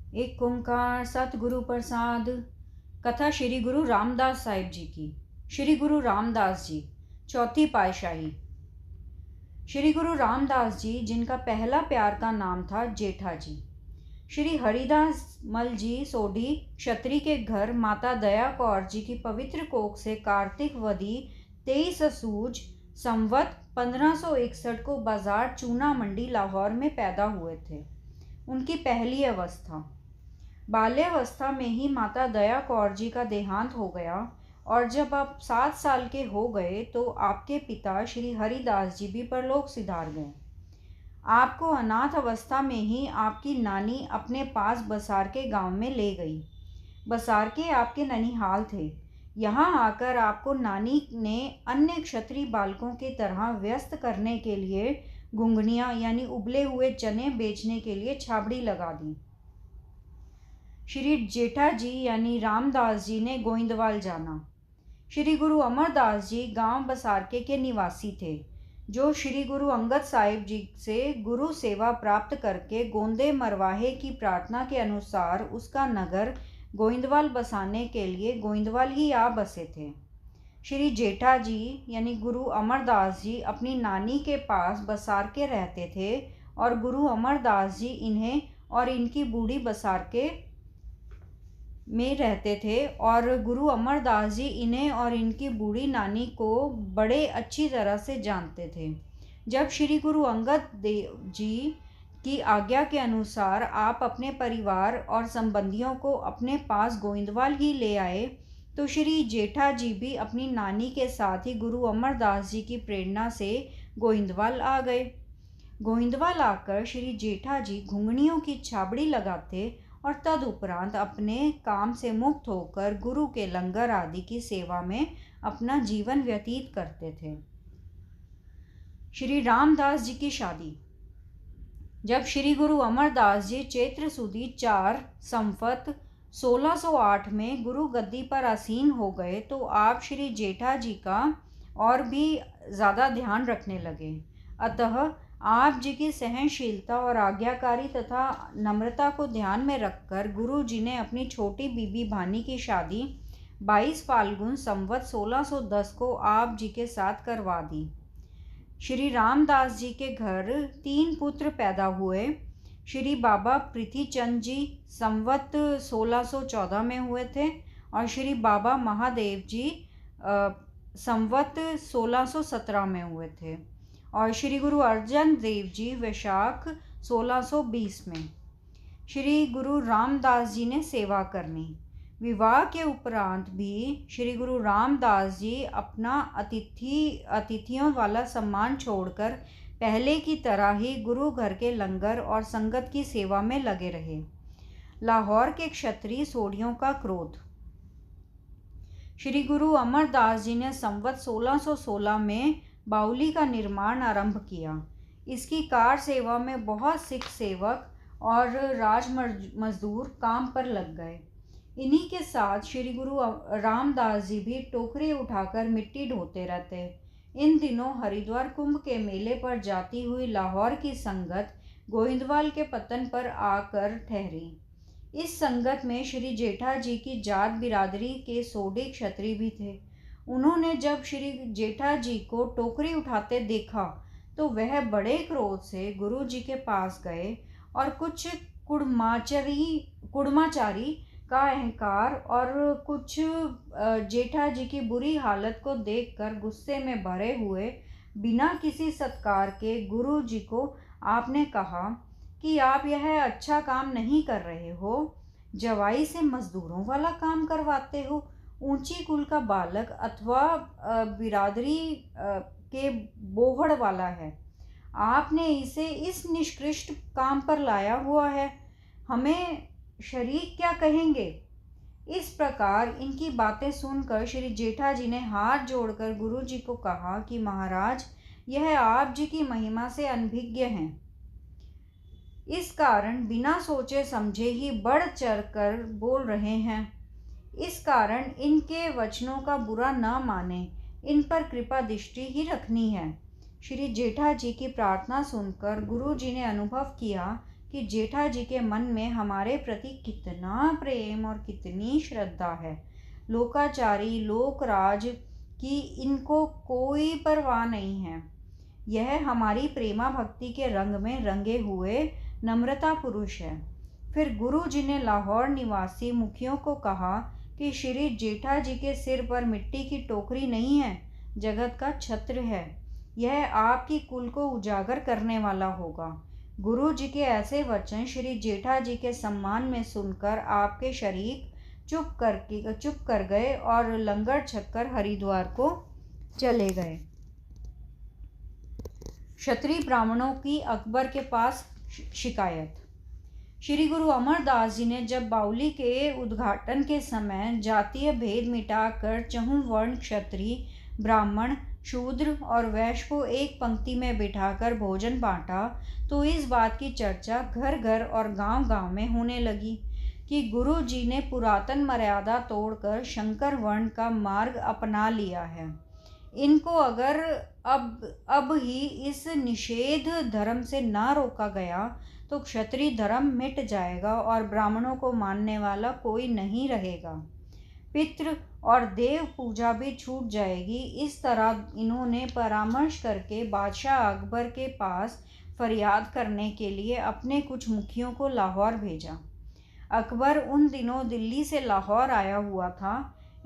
एक ओंकार सतगुरु प्रसाद। कथा श्री गुरु रामदास साहिब जी की। श्री गुरु रामदास जी चौथी पातशाही। श्री गुरु रामदास जी जिनका पहला प्यार का नाम था जेठा जी। श्री हरिदास मल जी सोढ़ी क्षत्रिय के घर माता दया कौर जी की पवित्र कोख से कार्तिक वदी 23 सूज संवत 1561 को बाजार चूना मंडी लाहौर में पैदा हुए थे। उनकी पहली अवस्था। बाल्यावस्था में ही माता दया कौर जी का देहांत हो गया और जब आप 7 साल के हो गए तो आपके पिता श्री हरिदास जी भी परलोक सिधार गए। आपको अनाथ अवस्था में ही आपकी नानी अपने पास बसार के गांव में ले गई। बसार के आपके ननिहाल थे। यहाँ आकर आपको नानी ने अन्य क्षत्रिय बालकों की तरह व्यस्त करने के लिए घुंघनियाँ यानी उबले हुए चने बेचने के लिए छाबड़ी लगा दी। श्री जेठा जी यानी रामदास जी ने गोइंदवाल जाना। श्री गुरु अमरदास जी गांव बसारके के निवासी थे, जो श्री गुरु अंगद साहिब जी से गुरु सेवा प्राप्त करके गोंदे मरवाहे की प्रार्थना के अनुसार उसका नगर गोइंदवाल बसाने के लिए गोइंदवाल ही आ बसे थे। श्री जेठा जी यानी गुरु अमरदास जी अपनी नानी के पास बसारके रहते थे और गुरु अमरदास जी इन्हें और इनकी बूढ़ी बसारके में रहते थे और गुरु अमरदास जी इन्हें और इनकी बूढ़ी नानी को बड़े अच्छी तरह से जानते थे। जब श्री गुरु अंगद देव जी की आज्ञा के अनुसार आप अपने परिवार और संबंधियों को अपने पास गोइंदवाल ही ले आए तो श्री जेठा जी भी अपनी नानी के साथ ही गुरु अमरदास जी की प्रेरणा से गोइंदवाल आ गए। गोइंदवाल आकर श्री जेठा जी घुंघनियों की छाबड़ी लगाते और तदुपरांत अपने काम से मुक्त होकर गुरु के लंगर आदि की सेवा में अपना जीवन व्यतीत करते थे। श्री रामदास जी की शादी। जब श्री गुरु अमरदास जी चैत्र सुदी 4 संवत 1608 में गुरु गद्दी पर आसीन हो गए तो आप श्री जेठा जी का और भी ज़्यादा ध्यान रखने लगे। अतः आप जी की सहनशीलता और आज्ञाकारी तथा नम्रता को ध्यान में रखकर गुरु जी ने अपनी छोटी बीबी भानी की शादी 22 फाल्गुन संवत 1610 को आप जी के साथ करवा दी। श्री रामदास जी के घर 3 पुत्र पैदा हुए। श्री बाबा पृथ्वीचंद जी संवत 1614 में हुए थे और श्री बाबा महादेव जी संवत 1617 में हुए थे और श्री गुरु अर्जन देव जी वैशाख 1620 में। श्री गुरु रामदास जी ने सेवा करनी। विवाह के उपरांत भी श्री गुरु रामदास जी अपना अतिथियों वाला सम्मान छोड़कर पहले की तरह ही गुरु घर के लंगर और संगत की सेवा में लगे रहे। लाहौर के क्षत्रिय सोढ़ियों का क्रोध। श्री गुरु अमरदास जी ने संवत 1616 में बाउली का निर्माण आरंभ किया। इसकी कार सेवा में बहुत सिख सेवक और राज मजदूर काम पर लग गए। इन्हीं के साथ श्री गुरु रामदास जी भी टोकरी उठाकर मिट्टी ढोते रहते। इन दिनों हरिद्वार कुंभ के मेले पर जाती हुई लाहौर की संगत गोइंदवाल के पतन पर आकर ठहरी। इस संगत में श्री जेठा जी की जात बिरादरी के सोढ़ी क्षत्रिय भी थे। उन्होंने जब श्री जेठा जी को टोकरी उठाते देखा तो वह बड़े क्रोध से गुरु जी के पास गए और कुछ कुड़माचारी का अहंकार और कुछ जेठा जी की बुरी हालत को देखकर गुस्से में भरे हुए बिना किसी सत्कार के गुरु जी को आपने कहा कि आप यह अच्छा काम नहीं कर रहे हो। जवाई से मजदूरों वाला काम करवाते हो। ऊंची कुल का बालक अथवा बिरादरी के बोहड़ वाला है। आपने इसे इस निष्कृष्ट काम पर लाया हुआ है। हमें शरीक क्या कहेंगे। इस प्रकार इनकी बातें सुनकर श्री जेठा जी ने हाथ जोड़कर गुरु जी को कहा कि महाराज, यह आप जी की महिमा से अनभिज्ञ हैं। इस कारण बिना सोचे समझे ही बढ़ चढ़ कर बोल रहे हैं। इस कारण इनके वचनों का बुरा न माने, इन पर कृपा दृष्टि ही रखनी है। श्री जेठा जी की प्रार्थना सुनकर गुरु जी ने अनुभव किया कि जेठा जी के मन में हमारे प्रति कितना प्रेम और कितनी श्रद्धा है। लोकाचारी लोकराज की इनको कोई परवाह नहीं है। यह हमारी प्रेमा भक्ति के रंग में रंगे हुए नम्रता पुरुष है। फिर गुरु जी ने लाहौर निवासी मुखियों को कहा कि श्री जेठा जी के सिर पर मिट्टी की टोकरी नहीं है, जगत का छत्र है। यह आपकी कुल को उजागर करने वाला होगा। गुरु जी के ऐसे वचन श्री जेठा जी के सम्मान में सुनकर आपके शरीक चुप कर गए और लंगर छककर हरिद्वार को चले गए। क्षत्रिय ब्राह्मणों की अकबर के पास शिकायत। श्री गुरु अमरदास जी ने जब बाउली के उद्घाटन के समय जातीय भेद मिटाकर चहुं वर्ण क्षत्रिय ब्राह्मण शूद्र और वैश्य को एक पंक्ति में बिठाकर भोजन बांटा, तो इस बात की चर्चा घर घर और गांव गांव में होने लगी कि गुरु जी ने पुरातन मर्यादा तोड़कर शंकर वर्ण का मार्ग अपना लिया है। इनको अगर अब ही इस निषेध धर्म से ना रोका गया तो क्षत्रिय धर्म मिट जाएगा और ब्राह्मणों को मानने वाला कोई नहीं रहेगा। पितृ और देव पूजा भी छूट जाएगी। इस तरह इन्होंने परामर्श करके बादशाह अकबर के पास फरियाद करने के लिए अपने कुछ मुखियों को लाहौर भेजा। अकबर उन दिनों दिल्ली से लाहौर आया हुआ था।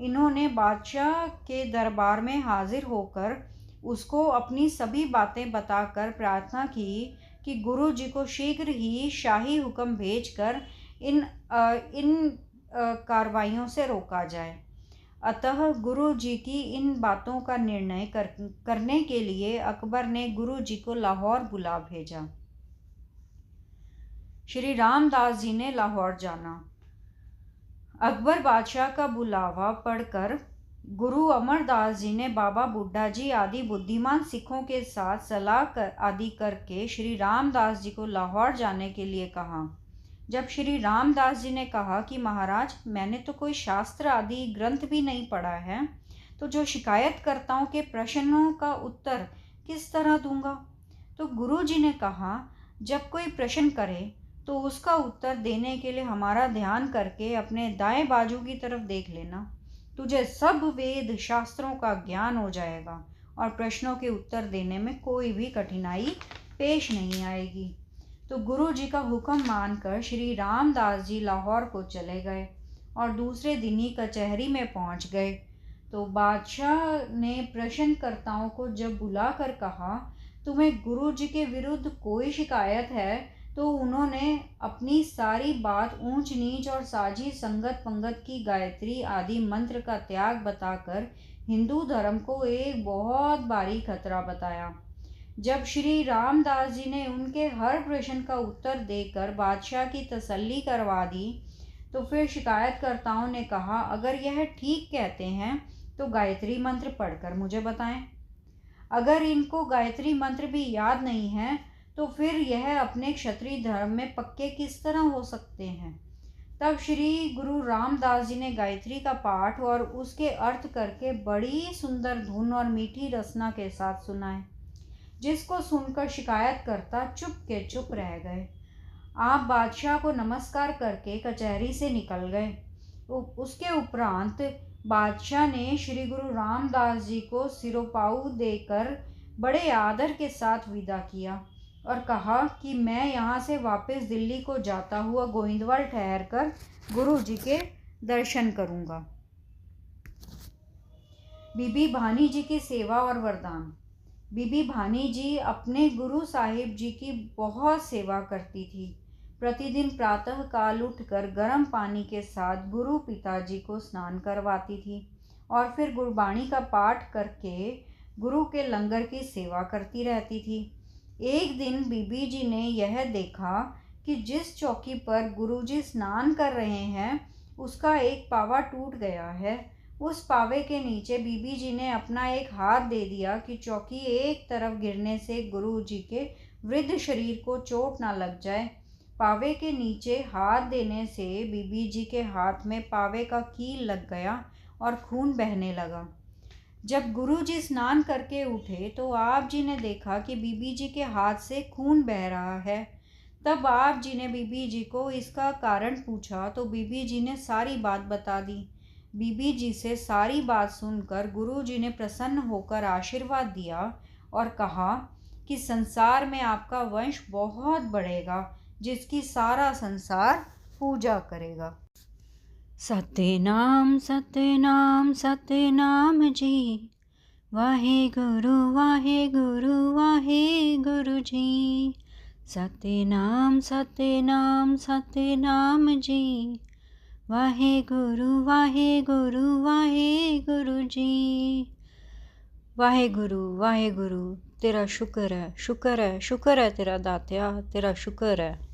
इन्होंने बादशाह के दरबार में हाजिर होकर उसको अपनी सभी बातें बताकर प्रार्थना की कि गुरु जी को शीघ्र ही शाही हुक्म भेजकर इन कार्रवाइयों से रोका जाए। अतः गुरु जी की इन बातों का निर्णय करने के लिए अकबर ने गुरु जी को लाहौर बुला भेजा। श्री रामदास जी ने लाहौर जाना। अकबर बादशाह का बुलावा पढ़कर गुरु अमरदास जी ने बाबा बुड्ढा जी आदि बुद्धिमान सिखों के साथ सलाह आदि करके श्री रामदास जी को लाहौर जाने के लिए कहा। जब श्री रामदास जी ने कहा कि महाराज, मैंने तो कोई शास्त्र आदि ग्रंथ भी नहीं पढ़ा है, तो जो शिकायतकर्ताओं के प्रश्नों का उत्तर किस तरह दूंगा? तो गुरु जी ने कहा, जब कोई प्रश्न करे तो उसका उत्तर देने के लिए हमारा ध्यान करके अपने दाएं बाजू की तरफ देख लेना। तुझे सब वेद शास्त्रों का ज्ञान हो जाएगा और प्रश्नों के उत्तर देने में कोई भी कठिनाई पेश नहीं आएगी। तो गुरु जी का हुक्म मानकर श्री रामदास जी लाहौर को चले गए और दूसरे दिन ही कचहरी में पहुंच गए। तो बादशाह ने प्रश्नकर्ताओं को जब बुलाकर कहा, तुम्हें गुरु जी के विरुद्ध कोई शिकायत है? तो उन्होंने अपनी सारी बात ऊंच नीच और साझी संगत पंगत की गायत्री आदि मंत्र का त्याग बताकर हिंदू धर्म को एक बहुत भारी खतरा बताया। जब श्री रामदास जी ने उनके हर प्रश्न का उत्तर देकर बादशाह की तसल्ली करवा दी, तो फिर शिकायतकर्ताओं ने कहा, अगर यह ठीक कहते हैं तो गायत्री मंत्र पढ़कर मुझे बताएं। अगर इनको गायत्री मंत्र भी याद नहीं है तो फिर यह अपने क्षत्रिय धर्म में पक्के किस तरह हो सकते हैं? तब श्री गुरु रामदास जी ने गायत्री का पाठ और उसके अर्थ करके बड़ी सुंदर धुन और मीठी रसना के साथ सुनाए, जिसको सुनकर शिकायतकर्ता चुप के चुप रह गए। आप बादशाह को नमस्कार करके कचहरी से निकल गए। उसके उपरांत बादशाह ने श्री गुरु रामदास जी को सिरोपाऊ देकर बड़े आदर के साथ विदा किया और कहा कि मैं यहाँ से वापस दिल्ली को जाता हुआ गोविंदवाल ठहरकर गुरु जी के दर्शन करूँगा। बीबी भानी जी की सेवा और वरदान। बीबी भानी जी अपने गुरु साहिब जी की बहुत सेवा करती थी। प्रतिदिन प्रातः काल उठकर गर्म पानी के साथ गुरु पिताजी को स्नान करवाती थी और फिर गुरबाणी का पाठ करके गुरु के लंगर की सेवा करती रहती थी। एक दिन बीबी जी ने यह देखा कि जिस चौकी पर गुरुजी स्नान कर रहे हैं उसका एक पावा टूट गया है। उस पावे के नीचे बीबी जी ने अपना एक हाथ दे दिया कि चौकी एक तरफ गिरने से गुरुजी के वृद्ध शरीर को चोट ना लग जाए। पावे के नीचे हाथ देने से बीबी जी के हाथ में पावे का कील लग गया और खून बहने लगा। जब गुरुजी स्नान करके उठे तो आप जी ने देखा कि बीबी जी के हाथ से खून बह रहा है। तब आप जी ने बीबी जी को इसका कारण पूछा तो बीबी जी ने सारी बात बता दी। बीबी जी से सारी बात सुनकर गुरु जी ने प्रसन्न होकर आशीर्वाद दिया और कहा कि संसार में आपका वंश बहुत बढ़ेगा, जिसकी सारा संसार पूजा करेगा। सतनाम सतनाम सतनाम जी, वाहे गुरु जी। सतनाम सतनाम सतनाम जी, वाहे गुरु जी। वाहे गुरु तेरा शुक्र है, शुक्र है, शुक्र है तेरा दात्या, तेरा शुक्र है।